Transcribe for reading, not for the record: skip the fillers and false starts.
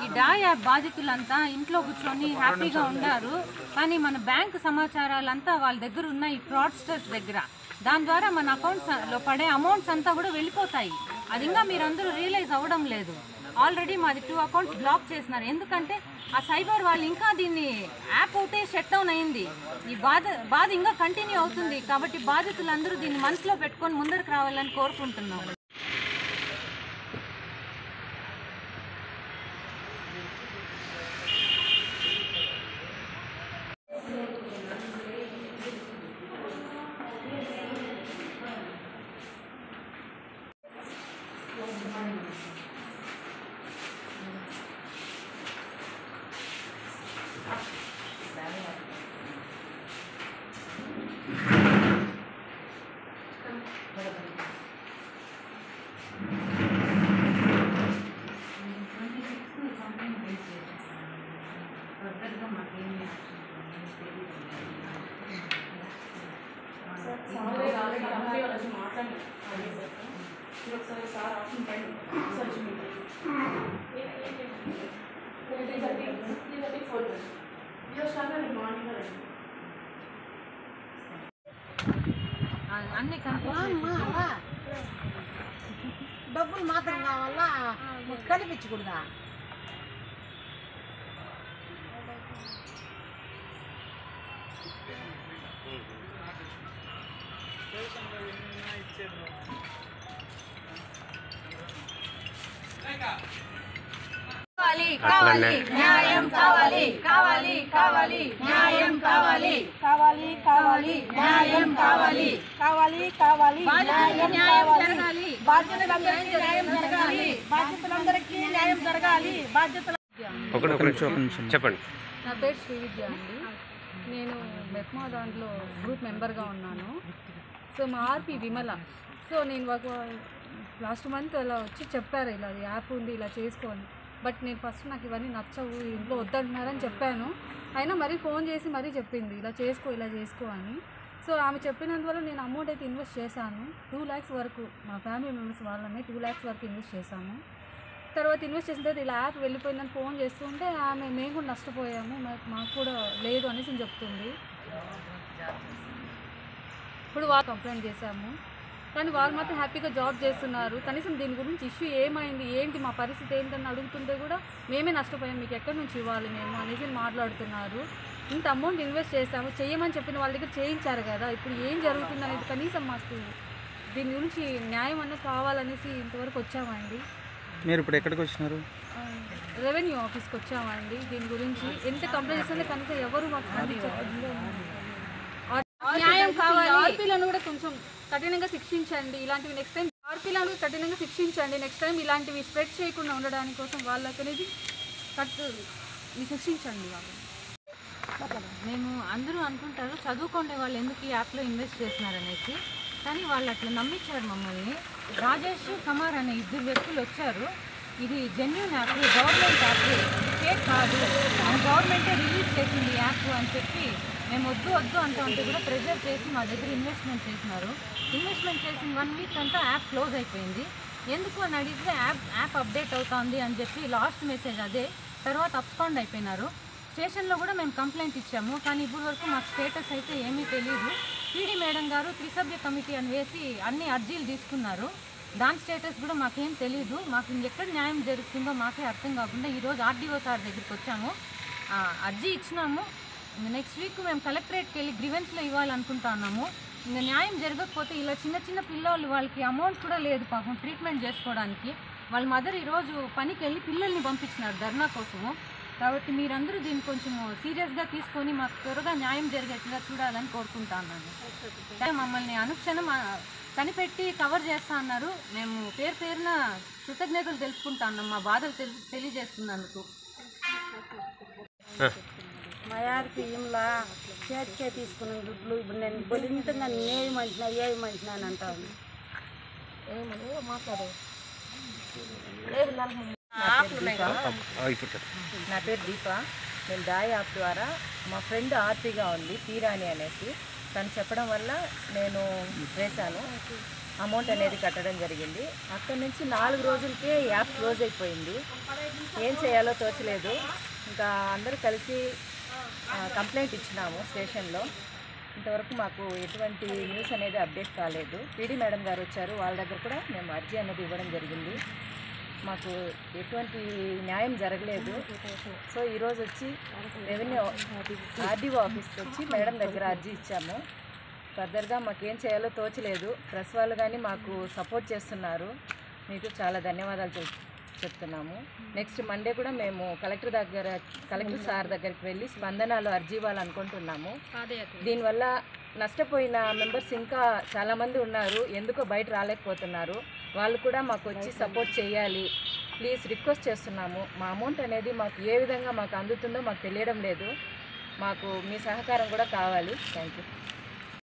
ఈ డాయా బాధితులంతా ఇంట్లో కూర్చొని హ్యాపీగా ఉన్నారు. కానీ మన బ్యాంకు సమాచారాలంతా వాళ్ళ దగ్గర ఉన్న ఈ ఫ్రాడ్స్టర్స్ దగ్గర, దాని ద్వారా మన అకౌంట్స్లో పడే అమౌంట్స్ అంతా కూడా వెళ్ళిపోతాయి. అది ఇంకా మీరందరూ రియలైజ్ అవ్వడం లేదు. ఆల్రెడీ మాది 2 అకౌంట్స్ బ్లాక్ చేసినారు. ఎందుకంటే ఆ సైబర్ వాళ్ళు ఇంకా దీన్ని యాప్ ఒకటే షట్ డౌన్ అయింది. ఈ బాధ ఇంకా కంటిన్యూ అవుతుంది. కాబట్టి బాధితులందరూ దీన్ని మనసులో పెట్టుకొని ముందరకు రావాలని కోరుకుంటున్నాం. అన్ని డబ్బులు మాత్రం కావాలా, కనిపించకూడదా? కావాలి న్యాయం, కావాలి కావాలి కావాలి న్యాయం, కావాలి కావాలి కావాలి న్యాయం, కావాలి కావాలి కావాలి న్యాయం జరగాలి. బాధ్యతలందరికీ న్యాయం జరగాలి. బాధ్యతలందరికీ న్యాయం జరగాలి. బాధ్యతలు. చెప్పండి. నా పేరు శ్రీవిద్య అండి. నేను మెప్మా దాంట్లో గ్రూప్ మెంబర్గా ఉన్నాను. సో మా ఆర్పి విమల. సో నేను లాస్ట్ మంత్ అలా వచ్చి చెప్పారు, ఇలా యాప్ ఉంది ఇలా చేసుకోని. బట్ నేను ఫస్ట్ నాకు ఇవన్నీ నచ్చవు, ఇంట్లో వద్దంటున్నారని చెప్పాను. అయినా మరీ ఫోన్ చేసి మరీ చెప్పింది ఇలా చేసుకో అని. సో ఆమె చెప్పినందువల్ల నేను అమౌంట్ అయితే ఇన్వెస్ట్ చేశాను. 2 lakhs వరకు మా ఫ్యామిలీ మెంబర్స్ వాళ్ళని 2 lakhs వరకు ఇన్వెస్ట్ చేశాను. తర్వాత ఇన్వెస్ట్ చేసిన తర్వాత ఇలా యాప్ వెళ్ళిపోయిందని ఫోన్ చేస్తుంటే ఆమె మేము కూడా నష్టపోయాము, మాకు కూడా లేదు అనేసి చెప్తుంది. ఇప్పుడు వాళ్ళు కంప్లైంట్ చేశాము, కానీ వాళ్ళు మాత్రం హ్యాపీగా జాబ్ చేస్తున్నారు. కనీసం దీని గురించి ఇష్యూ ఏమైంది, ఏంటి మా పరిస్థితి ఏంటని అడుగుతుంటే కూడా మేమే నష్టపోయాం, మీకు ఎక్కడి నుంచి ఇవ్వాలి మేము అనేసి మాట్లాడుతున్నారు. ఇంత అమౌంట్ ఇన్వెస్ట్ చేశాము, చేయమని చెప్పిన వాళ్ళ దగ్గర చేయించారు కదా, ఇప్పుడు ఏం జరుగుతుంది అనేది కనీసం మాకు దీని గురించి న్యాయం అన్నది కావాలనేసి ఇంతవరకు వచ్చామండి. మీరు ఇప్పుడు ఎక్కడికి వచ్చినారు? రెవెన్యూ ఆఫీస్కి వచ్చామండి. దీని గురించి ఎంత కంప్లైంట్ చేస్తుంటే కనుక ఎవరు మాకు న్యాయం కావాలి. ఆర్పీలను కూడా కొంచెం కఠినంగా శిక్షించండి. ఇలాంటివి నెక్స్ట్ టైం ఆర్పీలను కఠినంగా శిక్షించండి. నెక్స్ట్ టైం ఇలాంటివి స్ప్రెడ్ చేయకుండా ఉండడానికి కోసం వాళ్ళకి అనేది శిక్షించండి. మేము అందరూ అనుకుంటారు చదువుకునే వాళ్ళు ఎందుకు ఈ యాప్లో ఇన్వెస్ట్ చేస్తున్నారనేసి, కానీ వాళ్ళు అట్లా నమ్మించారు మమ్మల్ని. రాజేష్ కుమార్ అనే 2 వ్యక్తులు వచ్చారు, ఇది genuine app, government app, fake కాదు, మన గవర్నమెంటే రిలీజ్ చేసింది యాప్ అని చెప్పి మేము వద్దు అంటూ ఉంటే కూడా ప్రెజర్ చేసి మా దగ్గర ఇన్వెస్ట్మెంట్ చేసినారు. ఇన్వెస్ట్మెంట్ చేసిన 1 week అంతా యాప్ క్లోజ్ అయిపోయింది. ఎందుకు అని అడిగితే యాప్ అప్డేట్ అవుతుంది అని చెప్పి లాస్ట్ మెసేజ్ అదే. తర్వాత అబ్స్కాండ్ అయిపోయినారు. స్టేషన్లో కూడా మేము కంప్లైంట్ ఇచ్చాము, కానీ ఇప్పుడు వరకు మాకు స్టేటస్ అయితే ఏమీ తెలియదు. పీడీ మేడం గారు 3 సభ్య కమిటీ అని వేసి అన్ని అర్జీలు తీసుకున్నారు, దాని స్టేటస్ కూడా మాకేం తెలియదు. మాకు ఎక్కడ న్యాయం జరుగుతుందో మాకే అర్థం కాకుండా ఈరోజు ఆర్డీఓ సార్ దగ్గరికి వచ్చాము, అర్జీ ఇచ్చినాము. నెక్స్ట్ వీక్ మేము కలెక్టరేట్కి వెళ్ళి గ్రీవెన్స్లో ఇవ్వాలనుకుంటున్నాము. ఇంకా న్యాయం జరగకపోతే ఇలా చిన్న పిల్లలు వాళ్ళకి అమౌంట్ కూడా లేదు పాపం ట్రీట్మెంట్ చేసుకోవడానికి. వాళ్ళ మదర్ ఈరోజు పనికి వెళ్ళి పిల్లల్ని పంపించినారు ధర్నా కోసము. కాబట్టి మీరందరూ దీన్ని కొంచెం సీరియస్గా తీసుకొని మాకు త్వరగా న్యాయం జరిగేట్టుగా చూడాలని కోరుకుంటున్నాను. మమ్మల్ని అనుక్షణం కనిపెట్టి కవర్ చేస్తా అన్నారు. మేము పేరున కృతజ్ఞతలు తెలుపుకుంటున్నాం మా బాధలు తెలియజేస్తున్నందుకు. మా యారికి ఇలా చేతికే తీసుకున్న దుడ్లు ఇప్పుడు నేను బలింతంగా ఏమంటున్నాను అంటాను. మాట్లాడు. నా పేరు దీప. నేను డాయ్ యాప్ ద్వారా మా ఫ్రెండ్ ఆర్పీగా ఉంది తీరాని అనేసి తను చెప్పడం వల్ల నేను వేశాను. అమౌంట్ అనేది కట్టడం జరిగింది. అక్కడి నుంచి 4 రోజులకే యాప్ క్లోజ్ అయిపోయింది. ఏం చేయాలో తోచలేదు. ఇంకా అందరూ కలిసి కంప్లైంట్ ఇచ్చినాము స్టేషన్లో. ఇంతవరకు మాకు ఎటువంటి న్యూస్ అనేది అప్డేట్ కాలేదు. పీడీ మేడం గారు వచ్చారు, వాళ్ళ దగ్గర కూడా మేము అర్జీ అనేది ఇవ్వడం జరిగింది. మాకు ఎటువంటి న్యాయం జరగలేదు. సో ఈరోజు వచ్చి రెవెన్యూ ఆర్డీఓ ఆఫీస్కి వచ్చి మేడం దగ్గర అర్జీ ఇచ్చాము. ఫర్దర్గా మాకేం చేయాలో తోచలేదు. ప్రెస్ వాళ్ళు కానీ మాకు సపోర్ట్ చేస్తున్నారు. మీకు చాలా ధన్యవాదాలు చెప్తున్నాము. నెక్స్ట్ మండే కూడా మేము కలెక్టర్ సార్ దగ్గరికి వెళ్ళి స్పందనలో అర్జీ ఇవ్వాలనుకుంటున్నాము. దీనివల్ల నష్టపోయిన మెంబర్స్ ఇంకా చాలామంది ఉన్నారు, ఎందుకో బయట రాలేకపోతున్నారు. వాళ్ళు కూడా మాకు వచ్చి సపోర్ట్ చేయాలి, ప్లీజ్ రిక్వెస్ట్ చేస్తున్నాము. మా అమౌంట్ అనేది మాకు ఏ విధంగా మాకు అందుతుందో మాకు తెలియడం లేదు. మాకు మీ సహకారం కూడా కావాలి. Thank you.